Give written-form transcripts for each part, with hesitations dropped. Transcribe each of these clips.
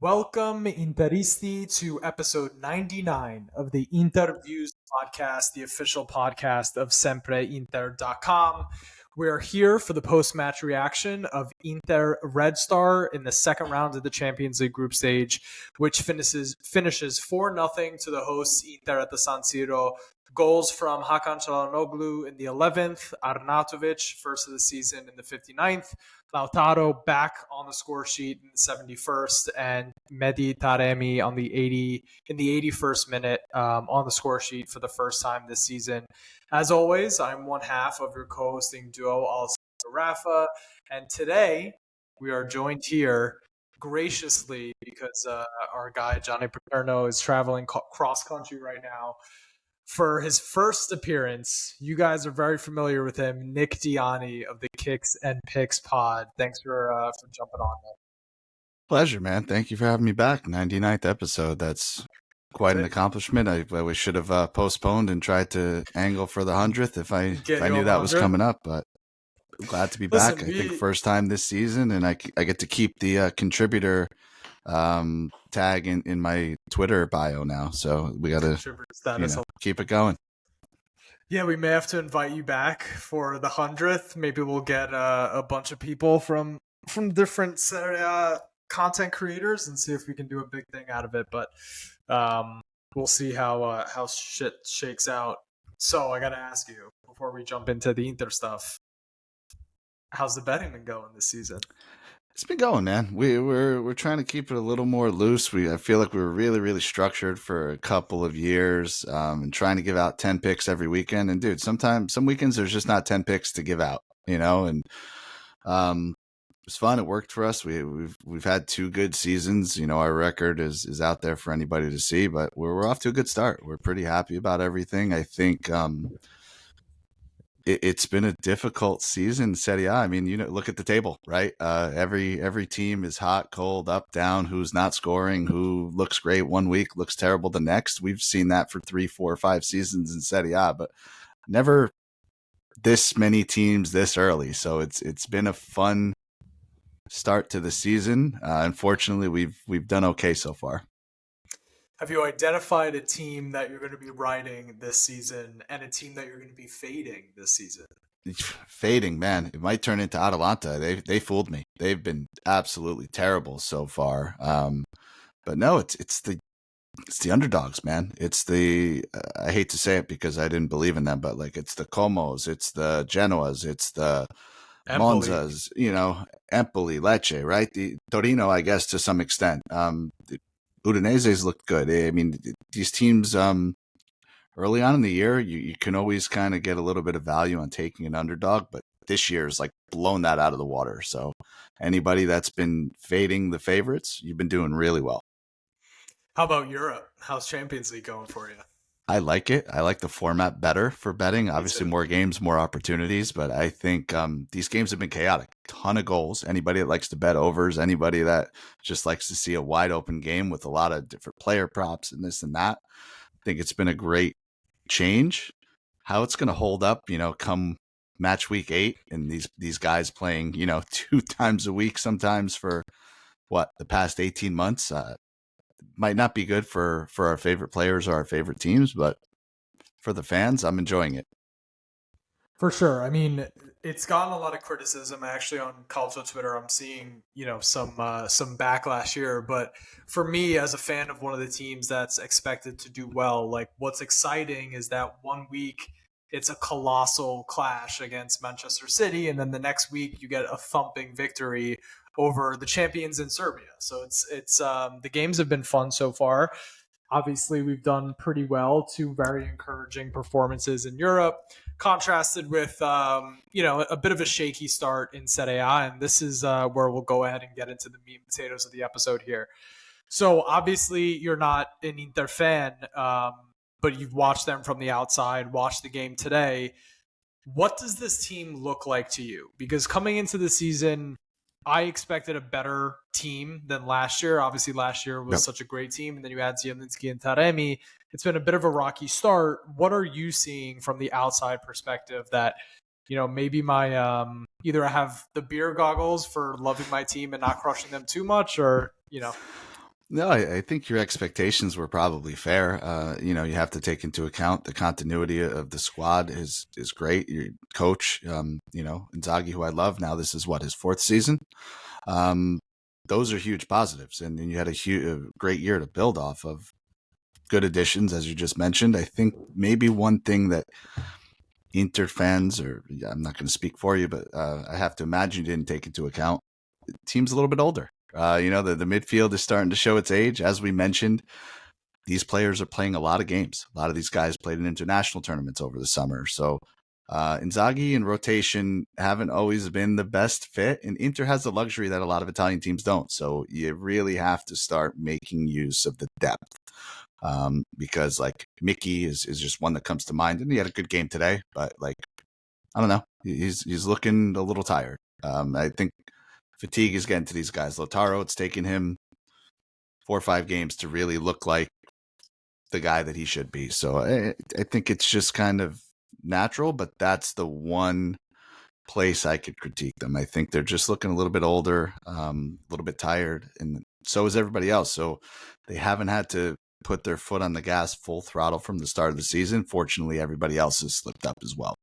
Welcome, Interisti, to episode 99 of the Interviews podcast, the official podcast of SempreInter.com. We're here for the post-match reaction of Inter Red Star in the second round of the Champions League group stage, which finishes 4-0 to the hosts Inter at the San Siro. Goals from Hakan Çalhanoğlu in the 11th, Arnautovic, first of the season, in the 59th, Lautaro back on the score sheet in the 71st, and Mehdi Taremi on the 81st minute on the score sheet for the first time this season. As always, I'm one half of your co-hosting duo, also Rafa, and today we are joined here graciously because our guy Johnny Paterno is traveling cross country right now for his first appearance. You guys are very familiar with him, Nick Diani of the Kicks and Picks pod. Thanks for jumping on, man. Pleasure, man. Thank you for having me back. 99th episode. That's quite an accomplishment. I should have postponed and tried to angle for the 100th if I knew that was coming up, but I'm glad to be back. I think first time this season, and I get to keep the contributor tag in my Twitter bio now. So we got to keep it going. Yeah, we may have to invite you back for the 100th. Maybe we'll get a bunch of people from different content creators and see if we can do a big thing out of it. But we'll see how shit shakes out. So I got to ask you before we jump into the Inter stuff, how's the betting been going this season? It's been going, man. We're trying to keep it a little more loose. I feel like we were really structured for a couple of years, and trying to give out 10 picks every weekend. And dude, some weekends there's just not 10 picks to give out, and it's fun. It worked for us. We've had 2 good seasons. Our record is out there for anybody to see, but we're off to a good start. We're pretty happy about everything. I think it's been a difficult season, Serie A. I mean, look at the table, right? Every team is hot, cold, up, down. Who's not scoring? Who looks great one week, looks terrible the next. We've seen that for 3, 4, 5 seasons in Serie A, but never this many teams this early. So it's been a fun start to the season. Unfortunately, we've done okay so far. Have you identified a team that you're going to be riding this season and a team that you're going to be fading this season? Fading, man. It might turn into Atalanta. They fooled me. They've been absolutely terrible so far. But no, it's the underdogs, man. It's the I hate to say it because I didn't believe in them, but like it's the Comos, it's the Genoas, it's the Empoli. Monzas, Empoli, Lecce, right? The Torino, I guess, to some extent. The Udinese's looked good. I mean, these teams early on in the year, you can always kind of get a little bit of value on taking an underdog, but this year's like blown that out of the water. So anybody that's been fading the favorites, you've been doing really well. How about Europe? How's Champions League going for you? I like it. I like the format better for betting. Obviously, more games, more opportunities, but I think these games have been chaotic. Ton of goals. Anybody that likes to bet overs, anybody that just likes to see a wide open game with a lot of different player props and this and that, I think it's been a great change. How it's going to hold up, come match week 8, and these guys playing, 2 times a week sometimes for the past 18 months. Might not be good for our favorite players or our favorite teams, but for the fans, I'm enjoying it. For sure. I mean, it's gotten a lot of criticism actually on Calcio Twitter. I'm seeing, some backlash here, but for me as a fan of one of the teams that's expected to do well, like what's exciting is that one week it's a colossal clash against Manchester City, and then the next week you get a thumping victory over the champions in Serbia. So it's the games have been fun so far. Obviously, we've done pretty well. 2 very encouraging performances in Europe, contrasted with a bit of a shaky start in Serie A. And this is where we'll go ahead and get into the meat and potatoes of the episode here. So obviously, you're not an Inter fan, but you've watched them from the outside, watched the game today. What does this team look like to you? Because coming into the season, I expected a better team than last year. Obviously, last year was such a great team, and then you had Zielinski and Taremi. It's been a bit of a rocky start. What are you seeing from the outside perspective that, maybe my either I have the beer goggles for loving my team and not crushing them too much, or No, I think your expectations were probably fair. You have to take into account the continuity of the squad is great. Your coach, Inzaghi, who I love now, this is what his fourth season. Um, those are huge positives, and you had a great year to build off of. Good additions, as you just mentioned. I think maybe one thing that Inter fans, or I'm not going to speak for you, but I have to imagine you didn't take into account. The team's a little bit older. The midfield is starting to show its age. As we mentioned, these players are playing a lot of games. A lot of these guys played in international tournaments over the summer. So Inzaghi and rotation haven't always been the best fit, and Inter has the luxury that a lot of Italian teams don't. So you really have to start making use of the depth. Because like Mickey is just one that comes to mind, and he had a good game today, but like I don't know, he's looking a little tired. I think fatigue is getting to these guys. Lautaro, it's taken him 4 or 5 games to really look like the guy that he should be. So I think it's just kind of natural, but that's the one place I could critique them. I think they're just looking a little bit older, a little bit tired, and so is everybody else. So they haven't had to put their foot on the gas full throttle from the start of the season. Fortunately, everybody else has slipped up as well.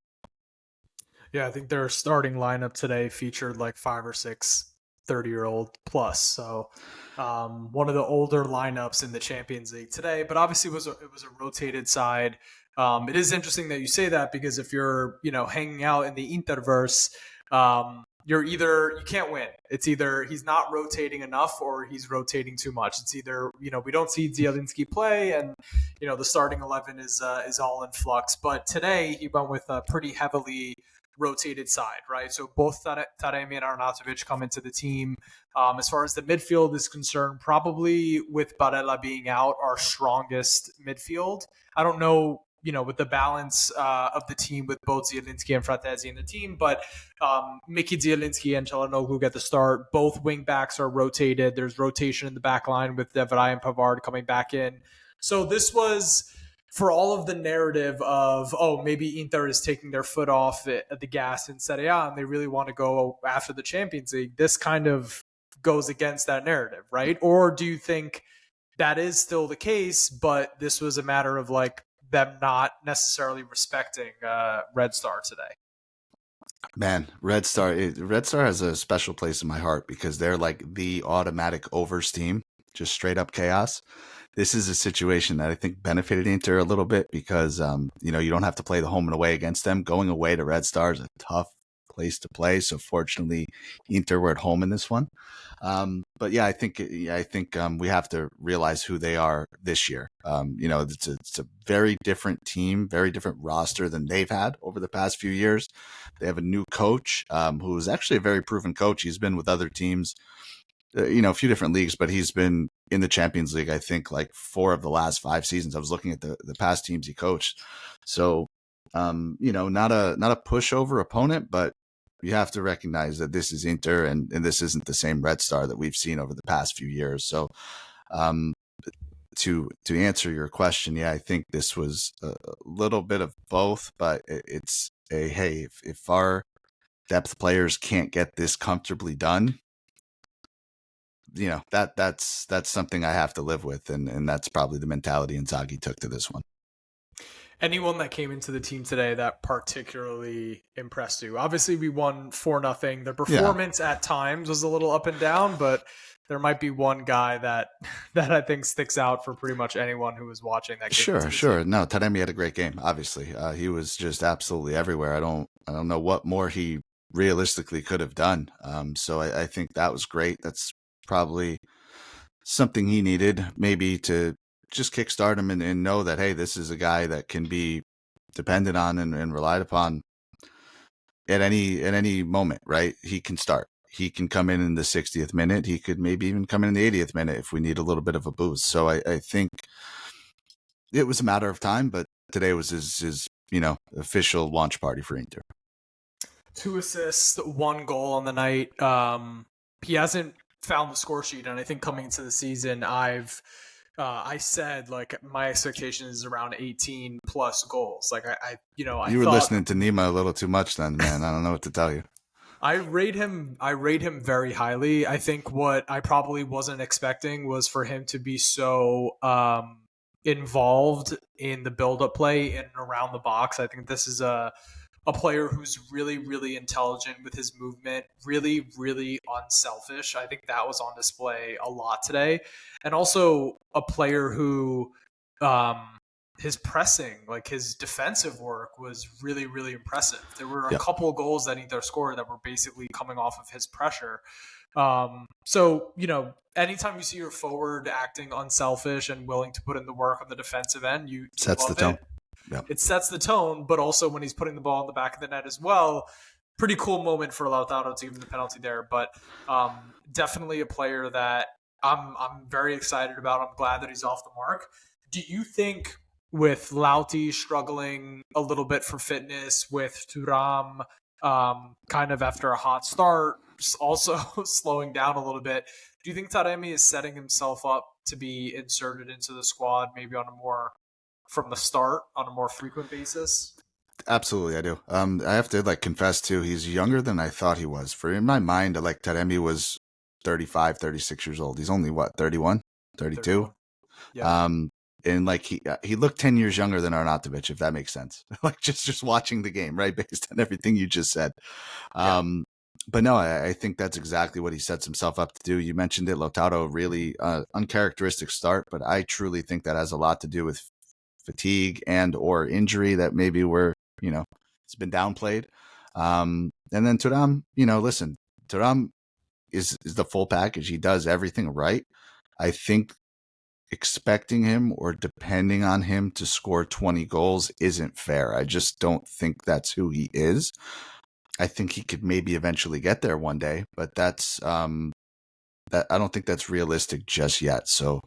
Yeah, I think their starting lineup today featured like 5 or 6 30-year-old plus. So one of the older lineups in the Champions League today, but obviously it was a rotated side. It is interesting that you say that because if you're hanging out in the Interverse, you can't win. It's either he's not rotating enough or he's rotating too much. It's either we don't see Zielinski play and the starting 11 is all in flux. But today he went with a pretty heavily rotated side, right? So both Taremi and Arnautovic come into the team. As far as the midfield is concerned, probably with Barella being out, our strongest midfield. I don't know, with the balance of the team with both Zielinski and Fratesi in the team, but Miki Zielinski and Çalhanoğlu get the start. Both wing backs are rotated. There's rotation in the back line with Devray and Pavard coming back in. So this was for all of the narrative of, oh, maybe Inter is taking their foot off at the gas in Serie A and they really want to go after the Champions League. This kind of goes against that narrative, right? Or do you think that is still the case, but this was a matter of like them not necessarily respecting Red Star today? Man, Red Star has a special place in my heart because they're like the automatic overs team, just straight up chaos. This is a situation that I think benefited Inter a little bit because you don't have to play the home and away against them. Going away to Red Star is a tough place to play. So fortunately, Inter were at home in this one. But yeah, I think we have to realize who they are this year. It's a very different team, very different roster than they've had over the past few years. They have a new coach who is actually a very proven coach. He's been with other teams, a few different leagues, but he's been in the Champions League, I think, like 4 of the last 5 seasons. I was looking at the past teams he coached. So, not a pushover opponent, but you have to recognize that this is Inter and this isn't the same Red Star that we've seen over the past few years. So, to answer your question, yeah, I think this was a little bit of both, but it's hey, if our depth players can't get this comfortably done, that's something I have to live with, and that's probably the mentality Inzaghi took to this one. Anyone that came into the team today that particularly impressed you? Obviously, we won 4-0. The Yeah, performance at times was a little up and down, but there might be one guy that I think sticks out for pretty much anyone who was watching that game into the team. sure. No, Taremi had a great game. Obviously, he was just absolutely everywhere. I don't know what more he realistically could have done. So I think that was great. That's probably something he needed, maybe to just kickstart him and know that, hey, this is a guy that can be depended on and relied upon at any moment, right? He can start. He can come in the 60th minute. He could maybe even come in the 80th minute if we need a little bit of a boost. So I think it was a matter of time, but today was his official launch party for Inter. 2 assists, 1 goal on the night. He hasn't found the score sheet, and I think coming into the season, I said like my expectation is around 18 plus goals. Like I You were thought listening to Nima a little too much then, man. I don't know what to tell you. I rate him very highly. I think what I probably wasn't expecting was for him to be so involved in the build up play in and around the box. I think this is a player who's really, really intelligent with his movement, really, really unselfish. I think that was on display a lot today. And also a player who um, his pressing, like his defensive work, was really, really impressive. There were a Yep. couple of goals that either scored that were basically coming off of his pressure. So, anytime you see your forward acting unselfish and willing to put in the work on the defensive end, you Sets the love tone. it. Yep. It sets the tone, but also when he's putting the ball in the back of the net as well, pretty cool moment for Lautaro to give him the penalty there. But definitely a player that I'm very excited about. I'm glad that he's off the mark. Do you think with Lauti struggling a little bit for fitness, with Thuram kind of after a hot start, also slowing down a little bit, do you think Taremi is setting himself up to be inserted into the squad maybe on a more from the start on a more frequent basis? Absolutely, I do. I have to confess too. He's younger than I thought he was. For in my mind, Taremi was 35, 36 years old. He's only what 31, 32. 31. Yeah. Um, and he looked 10 years younger than Arnautovic, if that makes sense. just watching the game, right, based on everything you just said. Yeah. But no, I think that's exactly what he sets himself up to do. You mentioned it, Lautaro, really uncharacteristic start, but I truly think that has a lot to do with fatigue and or injury that maybe it's been downplayed. And then Thuram, listen, Thuram is the full package. He does everything right. I think expecting him or depending on him to score 20 goals isn't fair. I just don't think that's who he is. I think he could maybe eventually get there one day, but that's that I don't think that's realistic just yet. So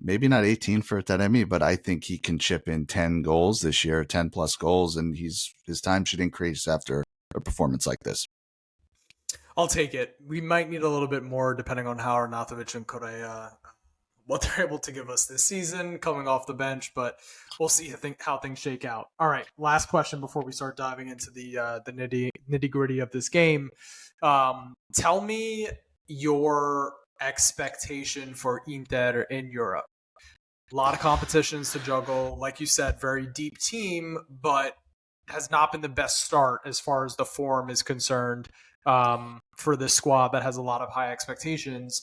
maybe not 18 for Taremi, but I think he can chip in 10 goals this year, 10 plus goals, and his time should increase after a performance like this. I'll take it. We might need a little bit more depending on how Arnautovic and Correa what they're able to give us this season coming off the bench, but we'll see how things shake out. All right, last question before we start diving into the nitty gritty of this game. Tell me your expectation for Inter in Europe. A lot of competitions to juggle. Like you said, very deep team, but has not been the best start as far as the form is concerned for this squad that has a lot of high expectations.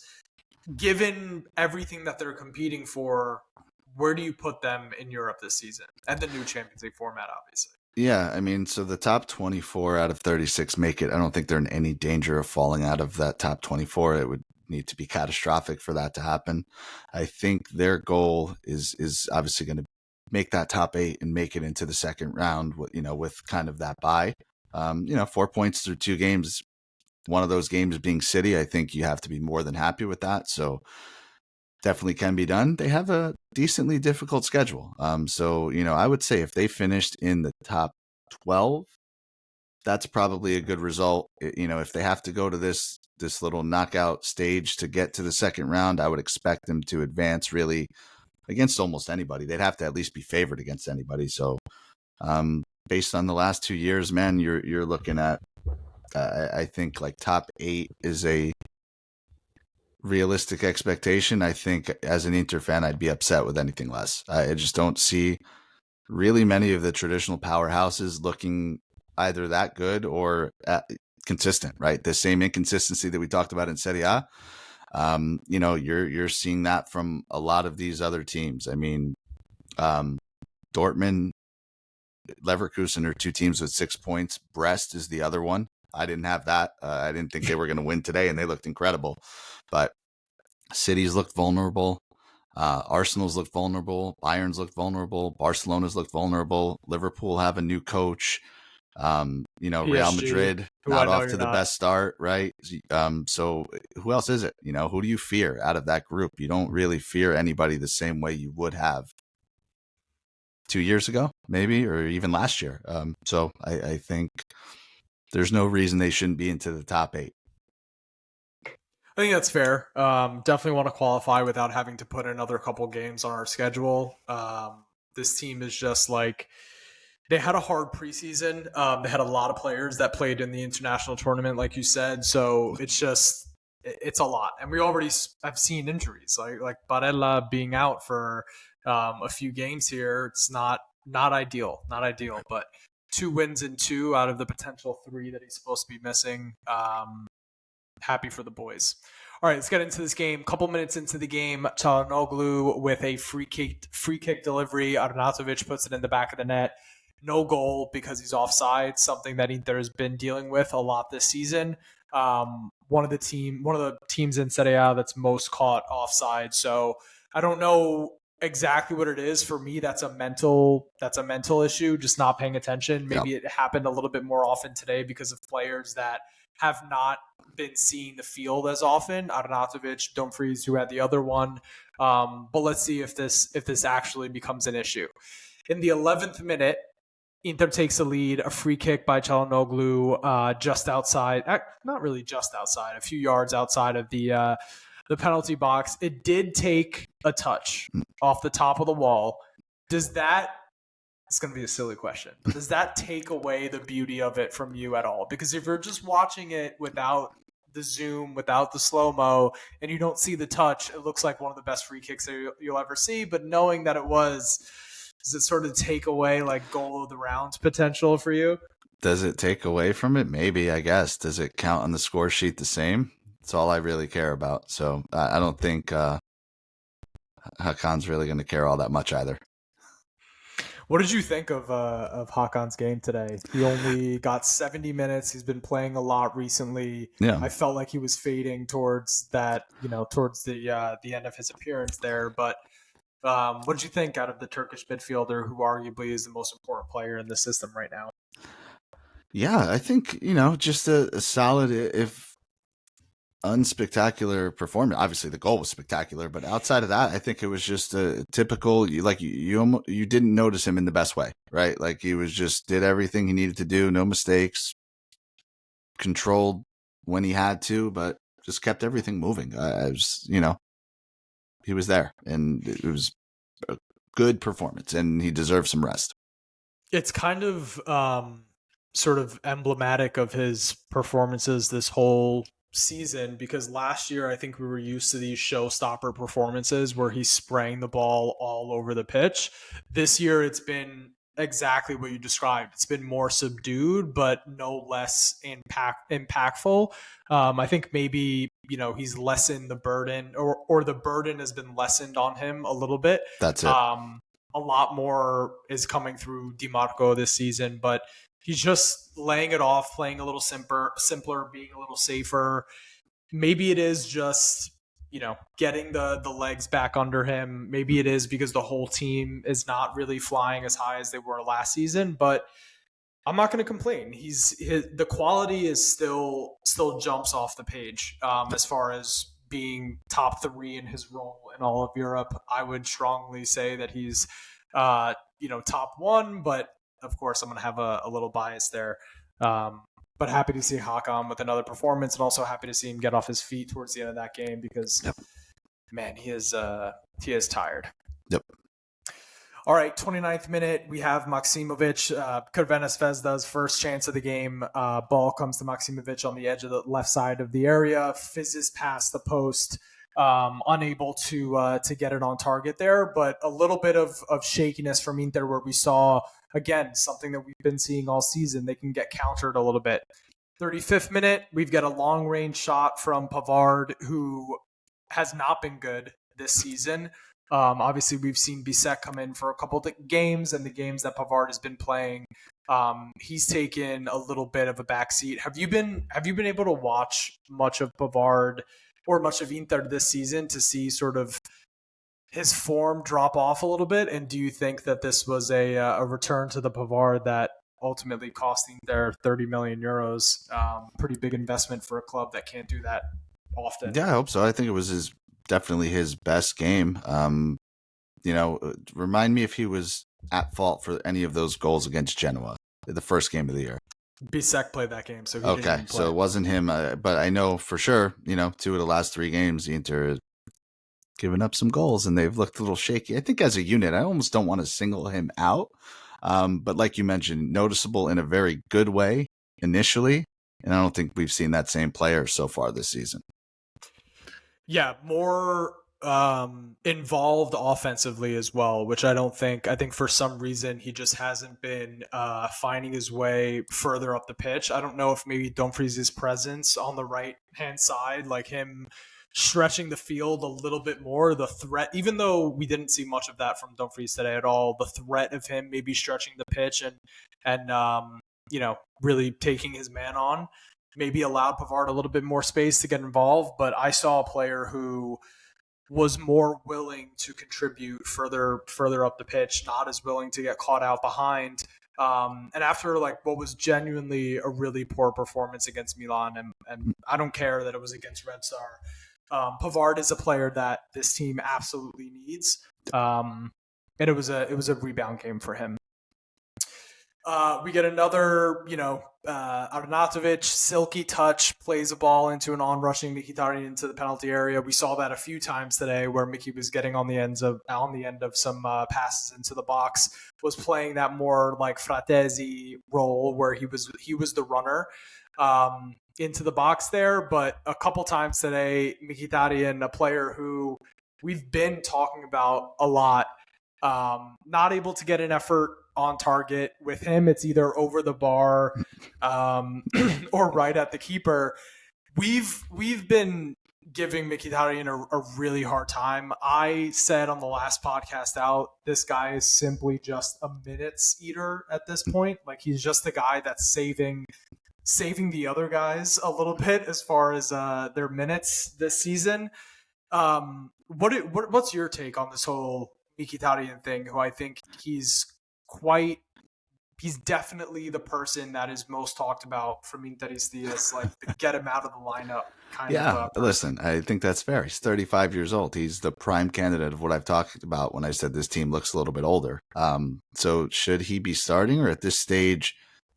Given everything that they're competing for, where do you put them in Europe this season and the new Champions League format, obviously? Yeah, I mean, so the top 24 out of 36 make it. I don't think they're in any danger of falling out of that top 24. It would need to be catastrophic for that to happen. I think their goal is obviously going to make that top 8 and make it into the second round, with kind of that bye. 4 points through 2 games, one of those games being City. I think you have to be more than happy with that. So definitely can be done. They have a decently difficult schedule. I would say if they finished in the top 12, that's probably a good result. If they have to go to this little knockout stage to get to the second round, I would expect them to advance really against almost anybody. They'd have to at least be favored against anybody. So, based on the last 2 years, man, you're looking at I think top 8 is a realistic expectation. I think as an Inter fan, I'd be upset with anything less. I just don't see really many of the traditional powerhouses looking either that good or consistent, right? The same inconsistency that we talked about in Serie A. You're seeing that from a lot of these other teams. I mean, Dortmund, Leverkusen are 2 teams with 6 points. Brest is the other one. I didn't have that. I didn't think they were going to win today, and they looked incredible. But City's looked vulnerable. Arsenal's looked vulnerable. Bayern's looked vulnerable. Barcelona's looked vulnerable. Liverpool have a new coach. Real PSG, Madrid who I not know off you're to the not. best start, right? So who else is it? Who do you fear out of that group? You don't really fear anybody the same way you would have 2 years ago, maybe, or even last year. So I think there's no reason they shouldn't be into the top 8. I think that's fair. Definitely want to qualify without having to put another couple games on our schedule. This team is just like They had a hard preseason. They had a lot of players that played in the international tournament, like you said. So it's a lot, and we already have seen injuries like Barella being out for a few games here. It's not ideal, not ideal. But 2 wins in two out of the potential three that he's supposed to be missing. Happy for the boys. All right, let's get into this game. Couple minutes into the game, Çalhanoğlu with a free kick delivery. Arnautovic puts it in the back of the net. No goal because he's offside, something that Inter has been dealing with a lot this season. One of the teams in Serie A that's most caught offside. So I don't know exactly what it is. For me, that's a mental issue, just not paying attention. Yep. Maybe it happened a little bit more often today because of players that have not been seeing the field as often. Arnautovic, Dumfries, who had the other one. But let's see if this actually becomes an issue. In the 11th minute, Inter takes the lead, a free kick by Çalhanoğlu just outside, not really just outside, a few yards outside of the penalty box. It did take a touch off the top of the wall. Does that, it's going to be a silly question, but does that take away the beauty of it from you at all? Because if you're just watching it without the zoom, without the slow-mo, and you don't see the touch, it looks like one of the best free kicks that you'll ever see. But knowing that it was, does it sort of take away like goal of the round potential for you? Does it take away from it? Maybe, I guess. Does it count on the score sheet the same? That's all I really care about. So I don't think Hakan's really going to care all that much either. What did you think of Hakan's game today? He only got 70 minutes. He's been playing a lot recently. Yeah. I felt like he was fading towards that, towards the end of his appearance there. But what did you think out of the Turkish midfielder, who arguably is the most important player in the system right now? Yeah, I think, just a solid, if unspectacular performance. Obviously, the goal was spectacular, but outside of that, I think it was just a typical. You didn't notice him in the best way, right? Like he was just did everything he needed to do, no mistakes, controlled when he had to, but just kept everything moving. He was there, and it was a good performance, and he deserves some rest. It's kind of sort of emblematic of his performances this whole season, because last year I think we were used to these showstopper performances where he's spraying the ball all over the pitch. This year it's been exactly what you described. It's been more subdued, but no less impactful. I think maybe he's lessened the burden, or the burden has been lessened on him a little bit. That's it. A lot more is coming through DiMarco this season, but he's just laying it off, playing a little simpler, being a little safer. Maybe it is just, getting the legs back under him. Maybe it is because the whole team is not really flying as high as they were last season, but I'm not going to complain. The quality is still jumps off the page as far as being top three in his role in all of Europe. I would strongly say that he's, top one, but of course I'm going to have a little bias there. But happy to see Hakan with another performance, and also happy to see him get off his feet towards the end of that game because, man, he is tired. Yep. All right, 29th minute, we have Maksimovic, Crvena Zvezda's first chance of the game. Ball comes to Maksimovic on the edge of the left side of the area, fizzes past the post, unable to get it on target there, but a little bit of shakiness from Inter, where we saw, again, something that we've been seeing all season. They can get countered a little bit. 35th minute, we've got a long-range shot from Pavard, who has not been good this season. Obviously, we've seen Bisek come in for a couple of games, and the games that Pavard has been playing, he's taken a little bit of a backseat. Have you been able to watch much of Pavard or much of Inter this season to see sort of his form drop off a little bit? And do you think that this was a return to the Pavard that ultimately costing their 30 million euros? Pretty big investment for a club that can't do that often. Yeah, I hope so. I think it was definitely his best game. Remind me if he was at fault for any of those goals against Genoa, the first game of the year. Bisek played that game, so he okay, didn't play. So it wasn't him. But I know for sure, 2 of the last 3 games, the Inter given up some goals, and they've looked a little shaky. I think as a unit, I almost don't want to single him out. But like you mentioned, noticeable in a very good way initially. And I don't think we've seen that same player so far this season. Yeah, more involved offensively as well, which I think for some reason he just hasn't been finding his way further up the pitch. I don't know if maybe Dumfries' presence on the right hand side, like him stretching the field a little bit more, the threat, even though we didn't see much of that from Dumfries today at all, the threat of him maybe stretching the pitch and you know, really taking his man on maybe allowed Pavard a little bit more space to get involved, but I saw a player who was more willing to contribute further up the pitch, not as willing to get caught out behind. And after like what was genuinely a really poor performance against Milan, and I don't care that it was against Red Star, Pavard is a player that this team absolutely needs. And it was a rebound game for him. We get another, Arnautovic, silky touch, plays a ball into an on-rushing Mkhitaryan into the penalty area. We saw that a few times today where Mickey was getting on the end of some passes into the box, was playing that more like Fratesi role where he was the runner into the box there. But a couple times today, Mkhitaryan, a player who we've been talking about a lot, not able to get an effort on target. With him, it's either over the bar or right at the keeper. We've been giving Mkhitaryan a really hard time. I said on the last podcast out, this guy is simply just a minutes eater at this point. Like he's just the guy that's saving the other guys a little bit as far as their minutes this season. What's your take on this whole Mkhitaryan thing? Who I think he's definitely the person that is most talked about from Interistas, like the get him out of the lineup kind of Yeah, person. listen, I think that's fair. He's 35 years old. He's the prime candidate of what I've talked about when I said this team looks a little bit older. So should he be starting, or at this stage,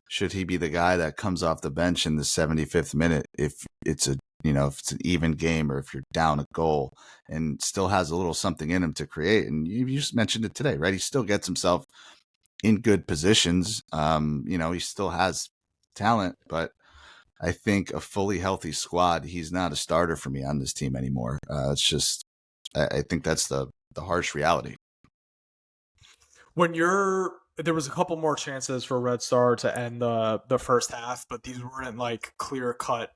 should he be the guy that comes off the bench in the 75th minute if it's if it's an even game or if you're down a goal and still has a little something in him to create? And you just mentioned it today, right? He still gets himself in good positions. He still has talent, but I think a fully healthy squad, he's not a starter for me on this team anymore. It's just, I think that's the harsh reality. There was a couple more chances for Red Star to end the first half, but these weren't like clear cut,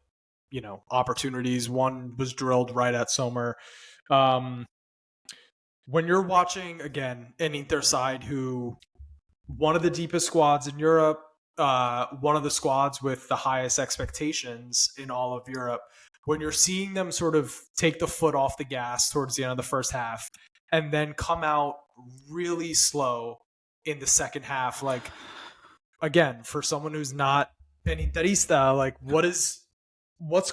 opportunities. One was drilled right at Sommer. When you're watching again an Inter side who one of the deepest squads in Europe, one of the squads with the highest expectations in all of Europe. When you're seeing them sort of take the foot off the gas towards the end of the first half and then come out really slow in the second half, like, again, for someone who's not an Interista, like, what's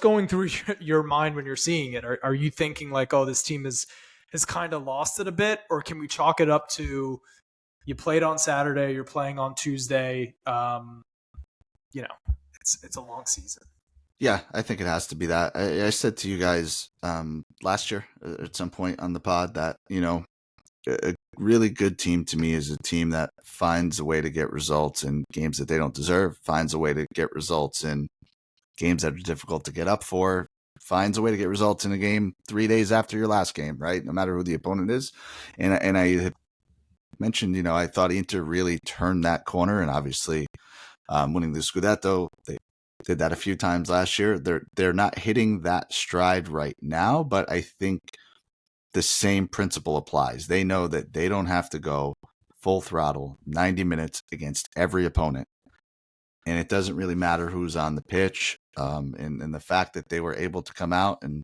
going through your mind when you're seeing it? Are you thinking like, oh, this team has kind of lost it a bit, or can we chalk it up to you played on Saturday, you're playing on Tuesday. It's a long season. Yeah, I think it has to be that. I said to you guys last year at some point on the pod that, a really good team to me is a team that finds a way to get results in games that they don't deserve, finds a way to get results in games that are difficult to get up for, finds a way to get results in a game 3 days after your last game, right? No matter who the opponent is. And I had mentioned, I thought Inter really turned that corner, and obviously winning the Scudetto, they did that a few times last year. They're not hitting that stride right now, but I think the same principle applies. They know that they don't have to go full throttle 90 minutes against every opponent, and it doesn't really matter who's on the pitch. And the fact that they were able to come out, and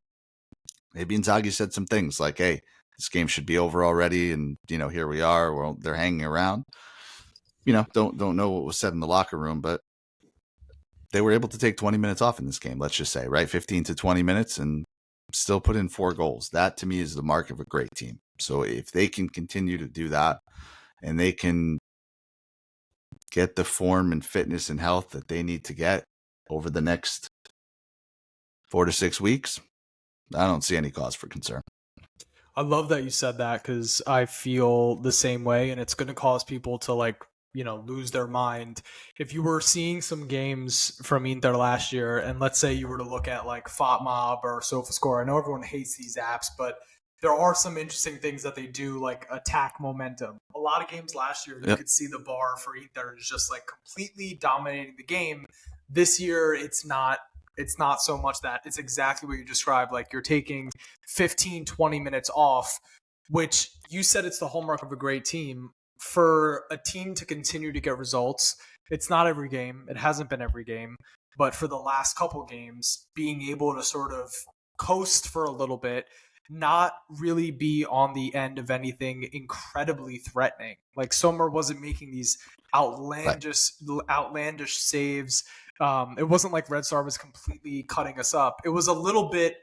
maybe Inzaghi said some things like, hey, this game should be over already, and here we are. Well, they're hanging around. Don't know what was said in the locker room, but they were able to take 20 minutes off in this game. Let's just say, right, 15 to 20 minutes, and still put in 4 goals. That to me is the mark of a great team. So if they can continue to do that, and they can get the form and fitness and health that they need to get over the next 4 to 6 weeks, I don't see any cause for concern. I love that you said that because I feel the same way, and it's going to cause people to like lose their mind. If you were seeing some games from Inter last year, and let's say you were to look at like FotMob or SofaScore, I know everyone hates these apps, but there are some interesting things that they do, like attack momentum. A lot of games last year, you Yep. could see the bar for Inter is just like completely dominating the game. This year, it's not so much that. It's exactly what you described. Like you're taking 15, 20 minutes off, which you said it's the hallmark of a great team. For a team to continue to get results, it's not every game. It hasn't been every game. But for the last couple games, being able to sort of coast for a little bit, not really be on the end of anything incredibly threatening. Like Sommer wasn't making these Right. outlandish saves. It wasn't like Red Star was completely cutting us up. It was a little bit,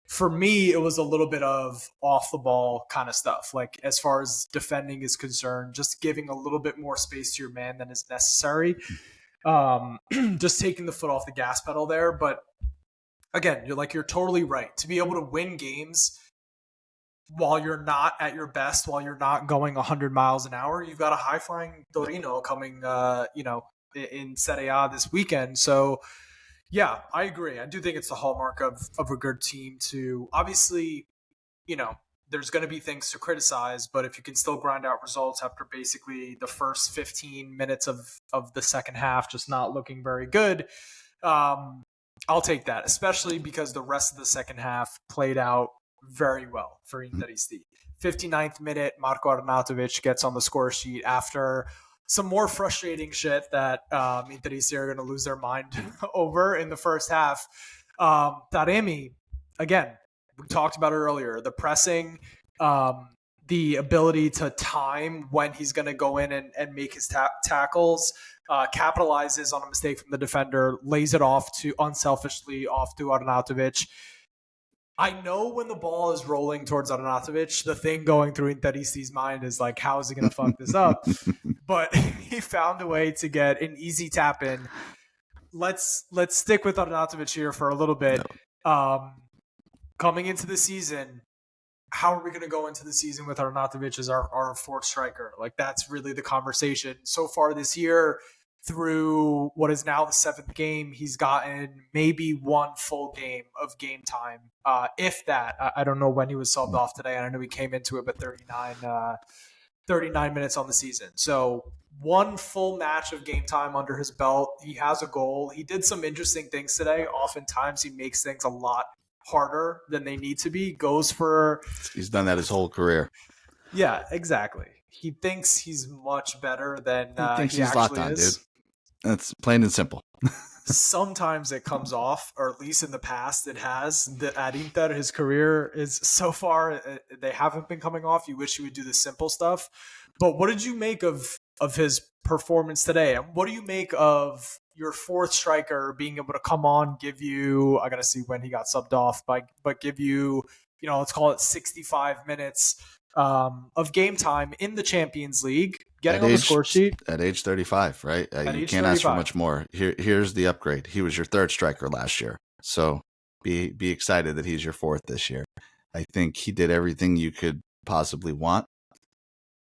for me, it was a little bit of off the ball kind of stuff. Like as far as defending is concerned, just giving a little bit more space to your man than is necessary. Um, just taking the foot off the gas pedal there. But again, you're totally right. To be able to win games while you're not at your best, while you're not going 100 miles an hour, you've got a high flying Torino coming, in Serie A this weekend. So yeah, I agree. I do think it's the hallmark of a good team to obviously, you know, there's going to be things to criticize, but if you can still grind out results after basically the first 15 minutes of the second half just not looking very good, um, I'll take that, especially because the rest of the second half played out very well for Interisti. 59th minute, Marko Arnautovic gets on the score sheet after some more frustrating shit that Interisti are going to lose their mind over in the first half. Taremi, again, we talked about it earlier, the pressing, um, the ability to time when he's going to go in and make his tackles, capitalizes on a mistake from the defender, lays it off to unselfishly off to Arnautovic. I know when the ball is rolling towards Arnautovic, the thing going through Interisti's mind is like, how is he going to fuck this up? But he found a way to get an easy tap in. Let's stick with Arnautovic here for a little No. bit. Coming into the season, how are we going to go into the season with Arnautovic as our fourth striker? Like that's really the conversation. So far this year, through what is now the seventh game, he's gotten maybe one full game of game time, if that. I don't know when he was subbed off today, and I know he came into it, but 39 minutes on the season. So one full match of game time under his belt. He has a goal. He did some interesting things today. Oftentimes he makes things a lot harder than they need to be. Goes for, He's done that his whole career. yeah, exactly. He thinks he's much better than He thinks he he's actually Zlatan, dude. is. That's plain and simple. Sometimes it comes off, or at least in the past it has. At Inter, his career is so far, they haven't been coming off. You wish he would do the simple stuff. But what did you make of his performance today? And what do you make of your fourth striker being able to come on, give you, I got to see when he got subbed off, but give you, let's call it 65 minutes of game time in the Champions League, getting on the score sheet At age 35, right? at You age can't ask for 35. much more. Here's the upgrade. He was your third striker last year, so be excited that he's your fourth this year. I think he did everything you could possibly want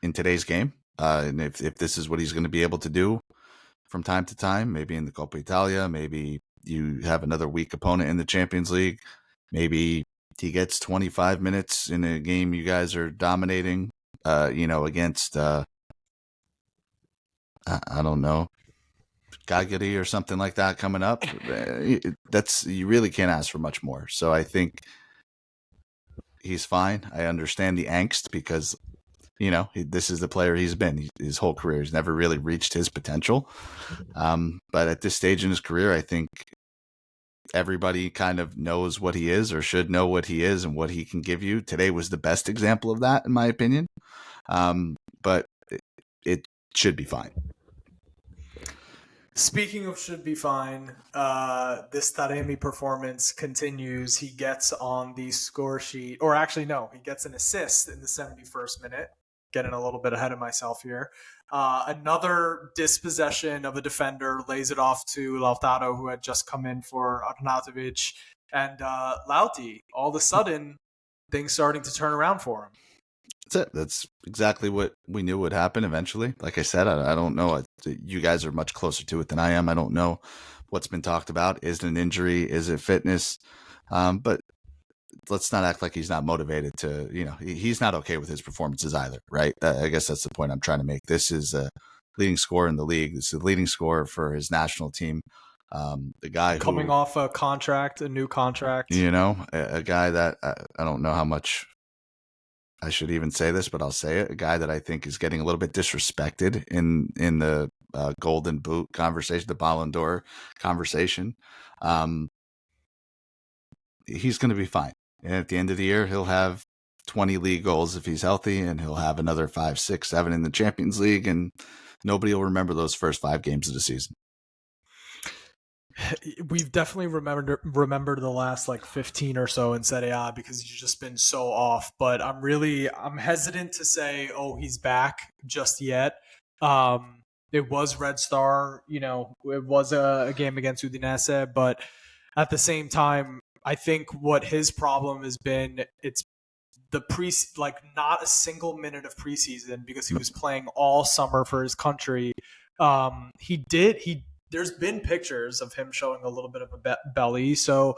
in today's game, and if this is what he's going to be able to do from time to time, maybe in the Coppa Italia, maybe you have another weak opponent in the Champions League, maybe he gets 25 minutes in a game you guys are dominating, against I don't know, Cagliari or something like that coming up. That's, you really can't ask for much more. So I think he's fine. I understand the angst because this is the player he's been his whole career. He's never really reached his potential. But at this stage in his career, I think everybody kind of knows what he is, or should know what he is and what he can give you. Today was the best example of that, in my opinion. But it should be fine. Speaking of should be fine, this Taremi performance continues. He gets on the score sheet, or actually, no, he gets an assist in the 71st minute. Getting a little bit ahead of myself here. Another dispossession of a defender, lays it off to Lautaro, who had just come in for Arnautovic. And Lauti, all of a sudden, things starting to turn around for him. That's it. That's exactly what we knew would happen eventually. Like I said, I don't know. You guys are much closer to it than I am. I don't know what's been talked about. Is it an injury? Is it fitness? But let's not act like he's not motivated to, he's not okay with his performances either, right? I guess that's the point I'm trying to make. This is a leading scorer in the league. This is a leading scorer for his national team. The guy Coming who, off a new contract. a guy that I don't know how much I should even say this, but I'll say it. A guy that I think is getting a little bit disrespected in the Golden Boot conversation, the Ballon d'Or conversation. He's going to be fine. And at the end of the year, he'll have 20 league goals if he's healthy, and he'll have another 5, 6, 7 in the Champions League, and nobody will remember those first 5 games of the season. We've definitely remembered the last like 15 or so in Serie A because he's just been so off. But I'm hesitant to say, oh, he's back just yet. It was Red Star, it was a game against Udinese, but at the same time, I think what his problem has been, it's the like not a single minute of preseason because he was playing all summer for his country. He there's been pictures of him showing a little bit of a belly, so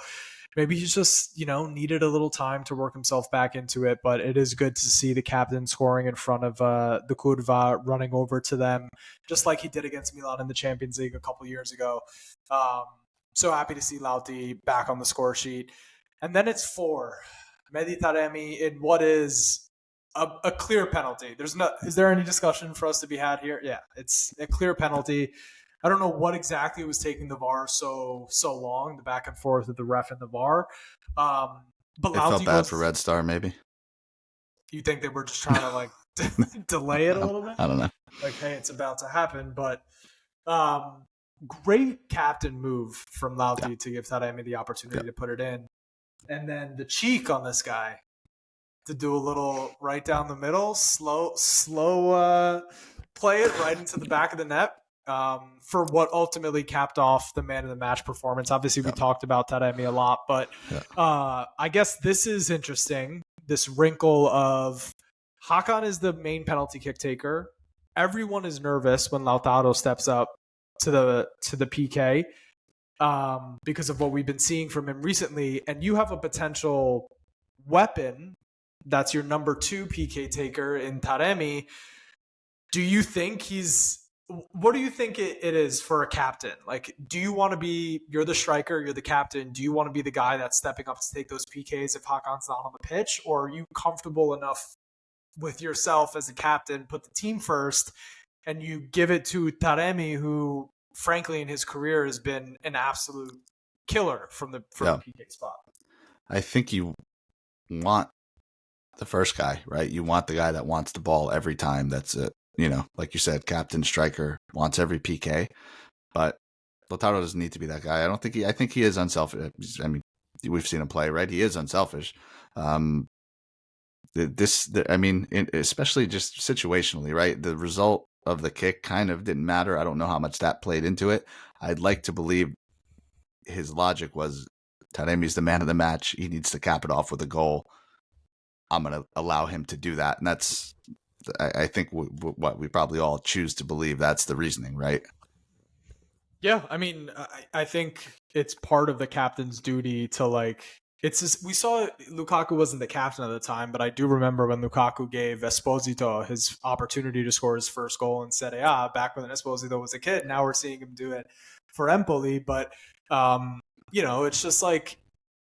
maybe he's just needed a little time to work himself back into it. But it is good to see the captain scoring in front of the Curva, running over to them just like he did against Milan in the Champions League a couple years ago. So happy to see Lauti back on the score sheet. And then it's 4 Mehdi Taremi in what is a clear penalty. Is there any discussion for us to be had here? Yeah, it's a clear penalty. I don't know what exactly was taking the VAR so long, the back and forth with the ref and the VAR. But It felt Lauti bad goes. for Red Star, maybe. You think they were just trying to like delay it a little bit? I don't know. Like, hey, it's about to happen. But great captain move from Lauti to give Taremi the opportunity to put it in. And then the cheek on this guy to do a little right down the middle, slow play it right into the back of the net for what ultimately capped off the man of the match performance. Obviously, we talked about Taremi a lot, but I guess this is interesting. This wrinkle of Hakan is the main penalty kick taker. Everyone is nervous when Lautaro steps up to the PK. Because of what we've been seeing from him recently, and you have a potential weapon that's your number 2 PK taker in Taremi. Do you think what do you think it is for a captain? Like, do you want to be, you're the striker, you're the captain, do you want to be the guy that's stepping up to take those PKs if Hakan's not on the pitch? Or are you comfortable enough with yourself as a captain, put the team first, and you give it to Taremi, who frankly in his career has been an absolute killer from the PK spot? I think you want the first guy, right? You want the guy that wants the ball every time. That's it. Like you said, captain, striker, wants every PK. But Lautaro doesn't need to be that guy. I think he is unselfish. I mean, we've seen him play, right? He is unselfish. Especially just situationally, right? The result of the kick kind of didn't matter. I don't know how much that played into it. I'd like to believe his logic was Taremi's the man of the match. He needs to cap it off with a goal. I'm going to allow him to do that. And that's, I think, what we probably all choose to believe. That's the reasoning, right? Yeah, I mean, I think it's part of the captain's duty to we saw Lukaku wasn't the captain at the time, but I do remember when Lukaku gave Esposito his opportunity to score his first goal in Serie A back when Esposito was a kid. Now we're seeing him do it for Empoli, but it's just like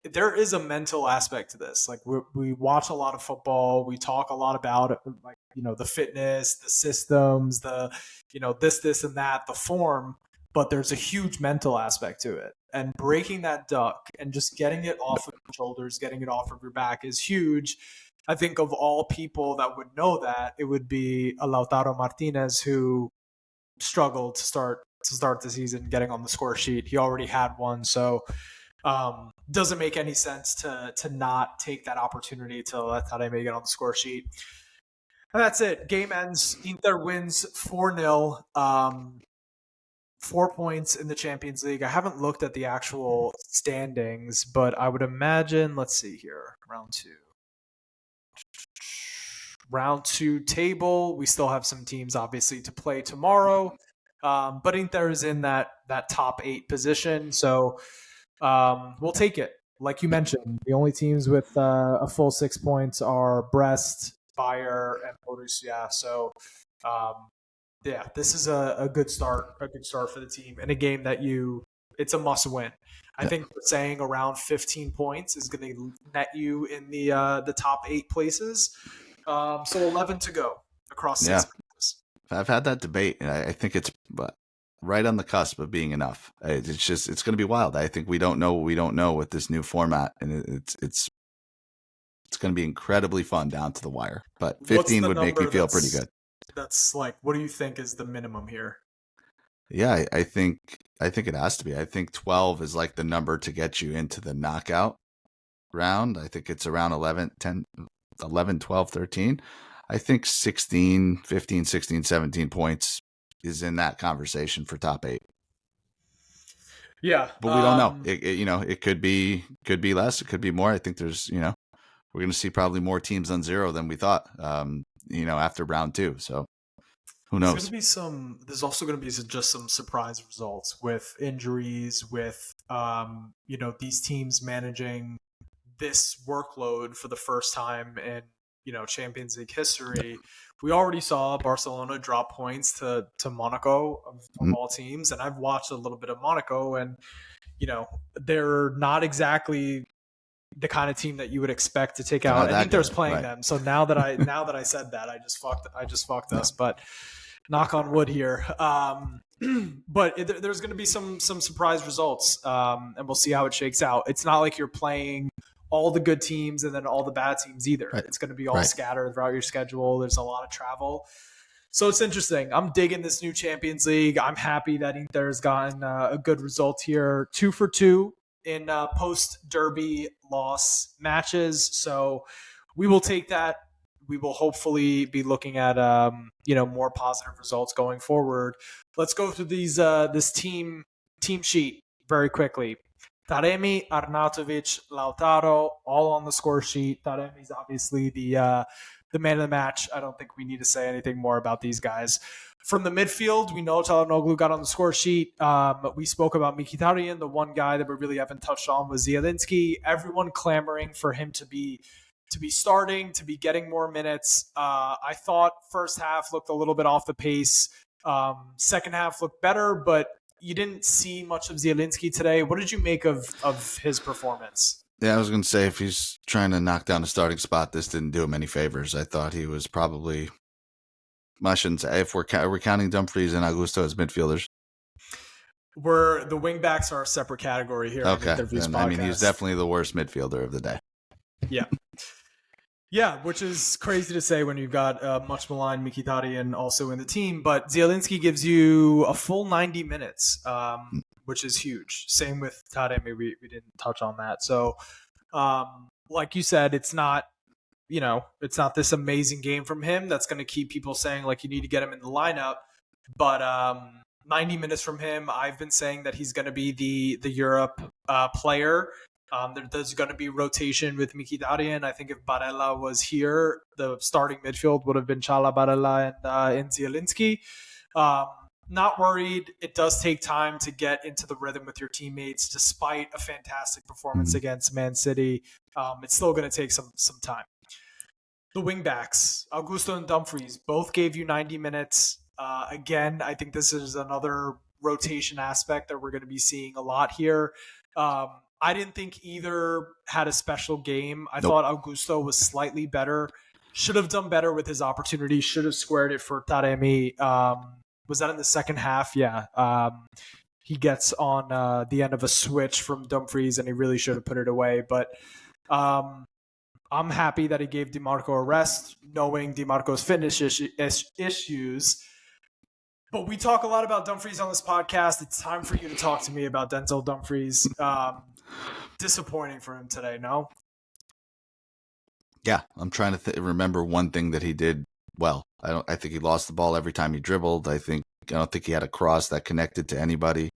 there is a mental aspect to this. Like we watch a lot of football, we talk a lot about it, like the fitness, the systems, the this and that, the form. But there's a huge mental aspect to it. And breaking that duck and just getting it off of your shoulders, getting it off of your back is huge. I think of all people that would know that, it would be a Lautaro Martinez who struggled to start the season getting on the score sheet. He already had one, so doesn't make any sense to not take that opportunity to let Taremi get on the score sheet. And that's it. Game ends. Inter wins 4-0. 4 points in the Champions League. I haven't looked at the actual standings, but I would imagine, let's see here, round 2. round 2 table. We still have some teams obviously to play tomorrow. But Inter is in that top 8 position, so we'll take it. Like you mentioned, the only teams with a full 6 points are Brest, Bayer, and Borussia. So, um, yeah, this is a good start. A good start for the team in a game that it's a must win. I Yeah. think saying around 15 points is going to net you in the top 8 places. So 11 to go across Yeah. 6 matches. I've had that debate, and I think it's right on the cusp of being enough. It's going to be wild. I think we don't know what we don't know with this new format, and it's going to be incredibly fun down to the wire. But What's 15 the would make me number feel pretty good. that's like, what do you think is the minimum here? Yeah, I think it has to be. I think 12 is like the number to get you into the knockout round. I think it's around 11, 10, 11, 12, 13. I think 16, 15, 16, 17 points is in that conversation for top 8. Yeah. But we don't know. It could be less, it could be more. I think there's, we're going to see probably more teams on 0 than we thought after round 2. So who There's going knows? to be there's also going to be just some surprise results with injuries, with, these teams managing this workload for the first time in, Champions League history. We already saw Barcelona drop points to Monaco of Mm, all teams. And I've watched a little bit of Monaco, and, they're not exactly the kind of team that you would expect to take they're out. not I that think there's good, playing right? them. So now that I said that, I just fucked Yeah. us. But knock on wood here. But there's going to be some surprise results, and we'll see how it shakes out. It's not like you're playing all the good teams and then all the bad teams either. Right. It's going to be all Right. scattered throughout your schedule. There's a lot of travel. So it's interesting. I'm digging this new Champions League. I'm happy that Inter's gotten a good result here. 2 for 2 in post Derby loss matches. So we will take that. We will hopefully be looking at more positive results going forward. Let's go through this team sheet very quickly. Taremi, Arnautovic, Lautaro, all on the score sheet. Taremi's obviously the man of the match. I don't think we need to say anything more about these guys. From the midfield, we know Çalhanoğlu got on the score sheet. We spoke about Mkhitaryan. The one guy that we really haven't touched on was Zielinski. Everyone clamoring for him to be starting, to be getting more minutes. I thought first half looked a little bit off the pace. Second half looked better, but you didn't see much of Zielinski today. What did you make of his performance? Yeah, I was going to say, if he's trying to knock down a starting spot, this didn't do him any favors. I thought he was probably, I shouldn't say, if we're counting Dumfries and Augusto as midfielders. The wing backs are a separate category here. Okay. I mean, he's definitely the worst midfielder of the day. Yeah. Yeah, which is crazy to say when you've got much maligned Mkhitaryan also in the team. But Zielinski gives you a full 90 minutes, which is huge. Same with Taremi. We didn't touch on that. So, like you said, it's not this amazing game from him that's going to keep people saying, like, you need to get him in the lineup. But 90 minutes from him, I've been saying that he's going to be the Europe player. There's going to be rotation with Mkhitaryan. I think if Barella was here, the starting midfield would have been Chala, Barella, and Zielinski. Not worried. It does take time to get into the rhythm with your teammates, despite a fantastic performance against Man City. It's still going to take some time. The wingbacks, Augusto and Dumfries, both gave you 90 minutes. Again, I think this is another rotation aspect that we're going to be seeing a lot here. I didn't think either had a special game. I thought Augusto was slightly better. Should have done better with his opportunity. Should have squared it for Taremi. Was that in the second half? Yeah. He gets on the end of a switch from Dumfries, and he really should have put it away. But I'm happy that he gave DiMarco a rest, knowing DiMarco's fitness issues. But we talk a lot about Dumfries on this podcast. It's time for you to talk to me about Denzel Dumfries. Disappointing for him today, no? Yeah, I'm trying to remember one thing that he did well. I think he lost the ball every time he dribbled. I don't think he had a cross that connected to anybody.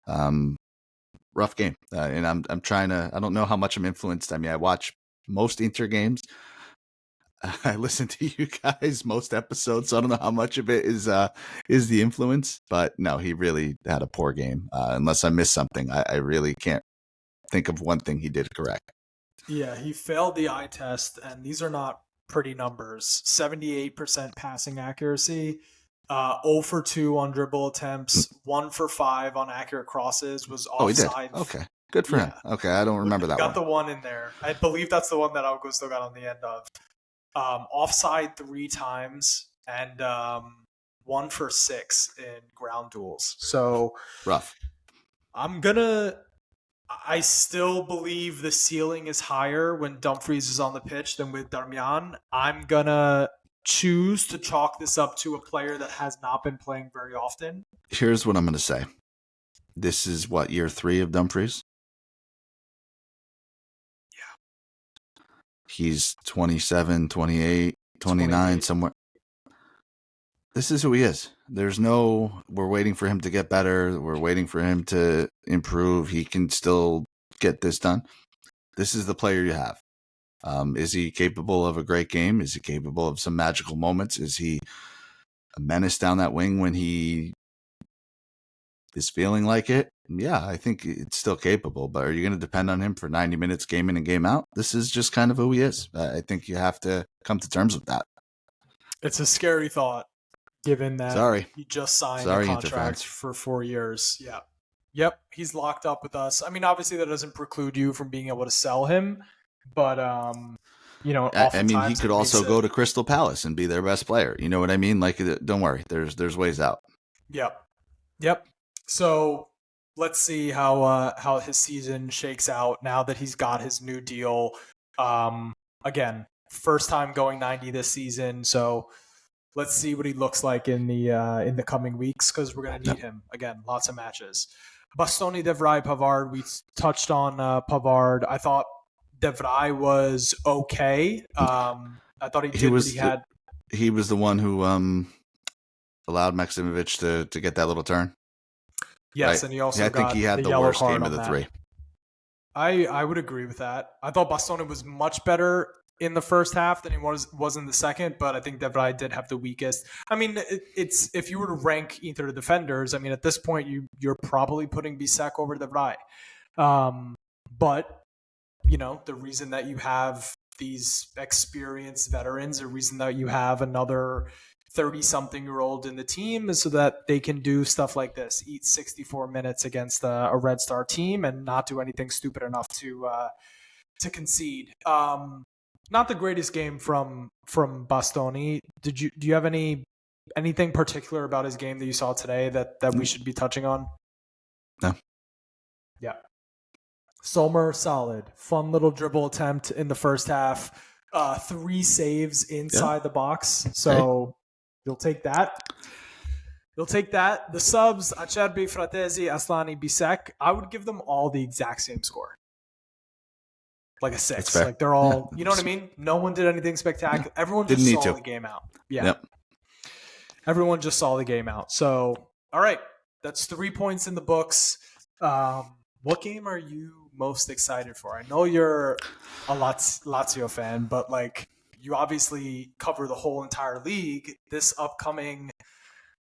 Rough game, and I'm trying to. I don't know how much I'm influenced. I mean, I watch most Inter games. I listen to you guys most episodes, so I don't know how much of it is the influence. But no, he really had a poor game. Unless I missed something, I really can't think of one thing he did correct. Yeah, he failed the eye test, and these are not pretty numbers. 78% passing accuracy, 0 for 2 on dribble attempts, 1 for 5 on accurate crosses, was Oh, he did. offside. Okay, good for him. Yeah, Okay, I don't remember that got one. the one in there. I believe that's the one that Augusto got on the end of. Offside 3 times, and 1 for 6 in ground duels. So Rough. I'm gonna. I still believe the ceiling is higher when Dumfries is on the pitch than with Darmian. I'm gonna choose to chalk this up to a player that has not been playing very often. Here's what I'm going to say. This is what, year 3 of Dumfries? Yeah. He's 27, 28, 29, 28. somewhere. This is who he is. There's no, we're waiting for him to get better. We're waiting for him to improve. He can still get this done. This is the player you have. Is he capable of a great game? Is he capable of some magical moments? Is he a menace down that wing when he is feeling like it? Yeah, I think it's still capable, but are you going to depend on him for 90 minutes game in and game out? This is just kind of who he is. I think you have to come to terms with that. It's a scary thought, given that Sorry. he just signed a Sorry, contract Interfans. for 4 years. Yeah. Yep, he's locked up with us. I mean, obviously that doesn't preclude you from being able to sell him, but I mean, he oftentimes could it makes also it. go to Crystal Palace and be their best player. You know what I mean? Like, don't worry. There's ways out. Yep. Yep. So let's see how his season shakes out now that he's got his new deal. Again, first time going 90 this season, so let's see what he looks like in the coming weeks because we're gonna No. need him again. Lots of matches. Bastoni, De Vrij, Pavard. We touched on Pavard. I thought De Vrij was okay. I thought he He did what was he had. he was the one who allowed Maximovic to get that little turn. Yes, Right. and he Yeah, also I think got he had the the yellow worst card game of on the that. 3. I would agree with that. I thought Bastoni was much better in the first half than he was in the second, but I think De Vrij did have the weakest. I mean, it's if you were to rank either defenders, I mean, at this point you're probably putting Bisek over De Vrij. But the reason that you have these experienced veterans, the reason that you have another 30-something-year-old in the team is so that they can do stuff like this, eat 64 minutes against a Red Star team and not do anything stupid enough to concede. Not the greatest game from Bastoni. Do you have anything particular about his game that you saw today that we should be touching on? No. Yeah. Sommer, solid. Fun little dribble attempt in the first half. 3 saves inside the box. So you'll take that. You'll take that. The subs, Acerbi, Fratesi, Aslani, Bisek, I would give them all the exact same score. Like a 6. Like they're all, you know what I mean? No one did anything spectacular. No. Everyone just saw the game out. Yeah. Yep. Everyone just saw the game out. So, all right. That's 3 points in the books. What game are you most excited for? I know you're a Lazio fan, but like you obviously cover the whole entire league. This upcoming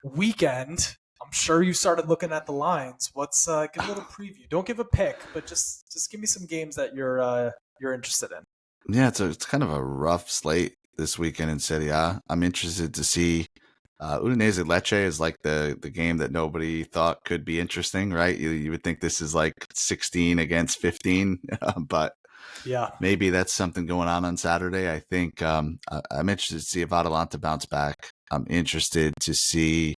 weekend, I'm sure you started looking at the lines. What's give a little preview? Don't give a pick, but just give me some games that you're interested in. Yeah, it's kind of a rough slate this weekend in Serie A. I'm interested to see Udinese Lecce is like the game that nobody thought could be interesting, right? You would think this is like 16 against 15, but yeah, maybe that's something going on Saturday. I think I'm interested to see if Atalanta bounce back. I'm interested to see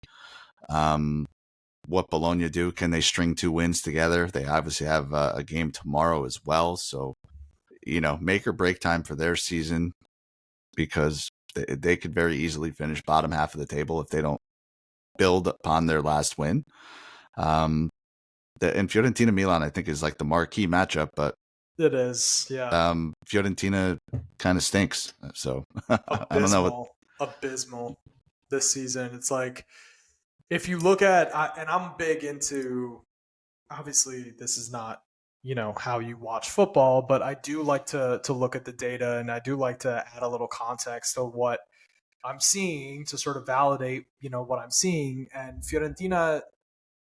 what Bologna do. Can they string 2 wins together? They obviously have a game tomorrow as well, so make or break time for their season because they could very easily finish bottom half of the table if they don't build upon their last win. And Fiorentina Milan, I think, is like the marquee matchup, but it is. Yeah, Fiorentina kind of stinks. So I don't know. Abysmal this season. It's like if you look at, and I'm big into. Obviously, this is not how you watch football, but I do like to look at the data, and I do like to add a little context to what I'm seeing to sort of validate, what I'm seeing. And Fiorentina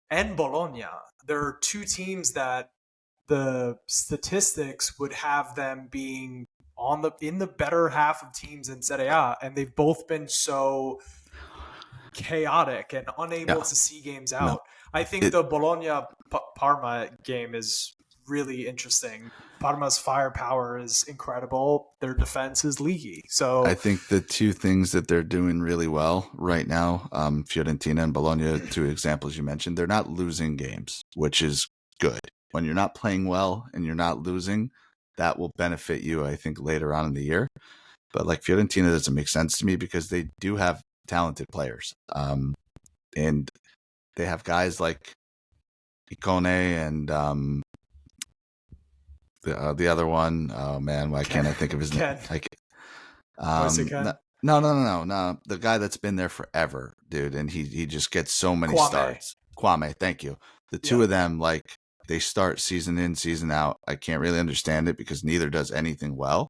and Bologna, there are two teams that the statistics would have them being on the in the better half of teams in Serie A, and they've both been so chaotic and unable Yeah, to see games no, out. I think it. the Bologna Parma game is really interesting. Parma's firepower is incredible. Their defense is leaky. I So, think the two things that they're doing really well right now, Fiorentina and Bologna, two examples you mentioned, they're not losing games, which is good. When you're not playing well and you're not losing, that will benefit you, I think, later on in the year. But like Fiorentina doesn't make sense to me because they do have talented players. And they have guys like Icone and the other one. Oh man, why Ken, can't I think of his name? Ken, Like, Moise no, Ken, no. The guy that's been there forever, dude, and he just gets so many Kwame. starts. Kwame, thank you. The two Yeah, of them, like, they start season in, season out. I can't really understand it because neither does anything well.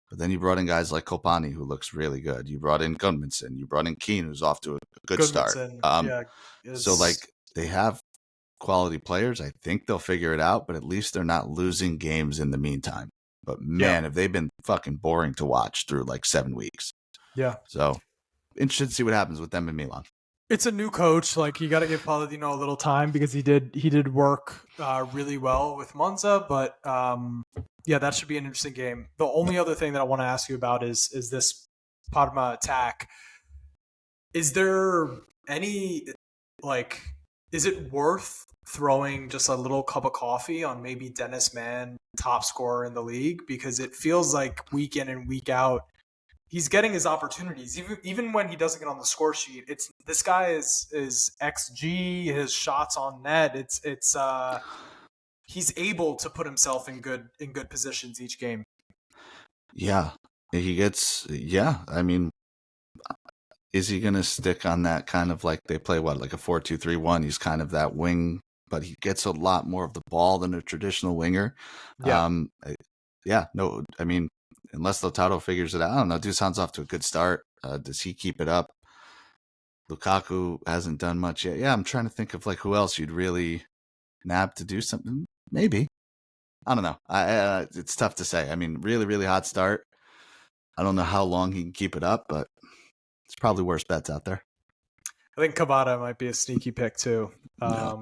But then you brought in guys like Kopani, who looks really good. You brought in Gunmanson. You brought in Keane, who's off to a good start. Goodmanson. Yeah, So is like they have quality players. I think they'll figure it out, but at least they're not losing games in the meantime. But yeah, man, have they been fucking boring to watch through like 7 weeks. yeah. So interested to see what happens with them in Milan. It's a new coach. Like, you got to give Palladino a little time because he did work really well with Monza. But yeah, that should be an interesting game. The only other thing that I want to ask you about is this Parma attack. Is there any, like, is it worth throwing just a little cup of coffee on maybe Dennis Mann, top scorer in the league? Because it feels like week in and week out he's getting his opportunities. Even when he doesn't get on the score sheet, it's this guy is XG, his shots on net. It's he's able to put himself in good positions each game. Yeah. He gets, yeah. I mean, is he going to stick on that kind of like they play what, like a 4-2-3-1? He's kind of that wing, but he gets a lot more of the ball than a traditional winger. Yeah. Um, yeah, no, I mean, unless Lautaro figures it out, I don't know. Dusan's off to a good start. Does he keep it up? Lukaku hasn't done much yet. Yeah, I'm trying to think of like who else you'd really nab to do something. Maybe, I don't know. It's tough to say. I mean, really, really hot start. I don't know how long he can keep it up, but it's probably worse bets out there. I think Kabata might be a sneaky pick too. Yeah,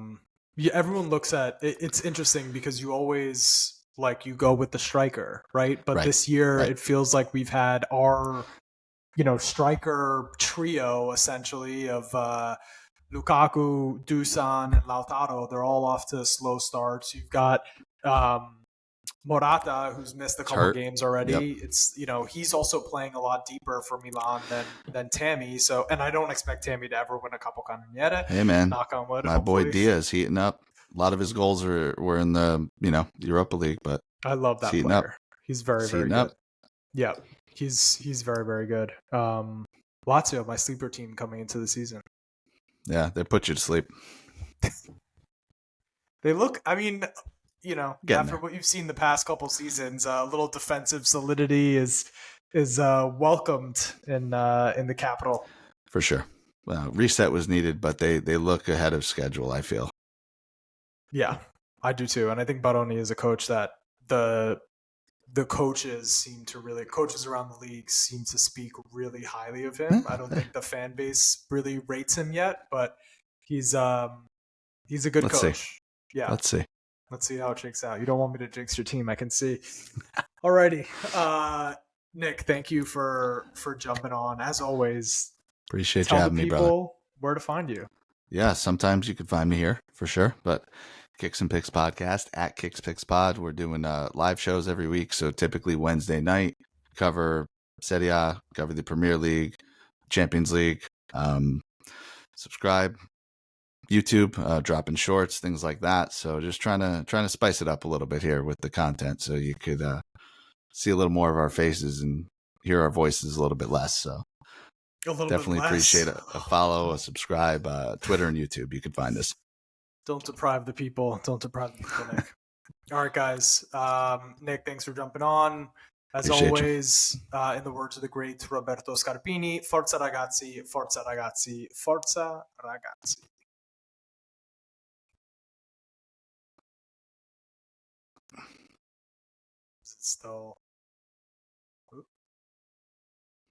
Yeah, everyone looks at it. It's interesting because you always like you go with the striker, right? But right, this year right. it feels like we've had our striker trio essentially of Lukaku, Dusan, and Lautaro. They're all off to slow starts. You've got um, Morata, who's missed a It's couple hurt. games Yep. already. It's he's also playing a lot deeper for Milan than Tammy. So, and I don't expect Tammy to ever win a couple Cannoniere. Hey man, Knock on wood. my boy Hopefully, Diaz heating up. A lot of his goals were in the Europa League, but I love he's that heating up. player. He's very He's very heating good. up. Yeah, he's very very good. Lazio, my sleeper team coming into the season. Yeah, they put you to sleep. They look. I mean, Getting after there what you've seen the past couple seasons, a little defensive solidity is welcomed in the capital. for sure. Reset was needed, but they look ahead of schedule. I feel. Yeah, I do too, and I think Baroni is a coach that the coaches around the league seem to speak really highly of him. I don't think the fan base really rates him yet, but he's he's a good Let's see. coach. Yeah, Let's see. let's see how it shakes out. You don't want me to jinx your team, I can see. Alrighty, Nick, thank you for jumping on. As always, Appreciate you tell the having me, brother. people where to find you. Yeah, sometimes you can find me here for sure, but Kicks and Picks podcast at Kicks Picks Pod. We're doing live shows every week, so typically Wednesday night cover Serie A, cover the Premier League, Champions League. Subscribe, YouTube, dropping shorts, things like that. So just trying to spice it up a little bit here with the content, so you could see a little more of our faces and hear our voices a little bit less. So A little bit definitely less. appreciate a follow, a subscribe, Twitter and YouTube. You can find us. Don't deprive the people. Don't deprive the people, Nick. All right, guys. Nick, thanks for jumping on. As Appreciate you. always, in the words of the great Roberto Scarpini, forza ragazzi, forza ragazzi, forza ragazzi. Is it still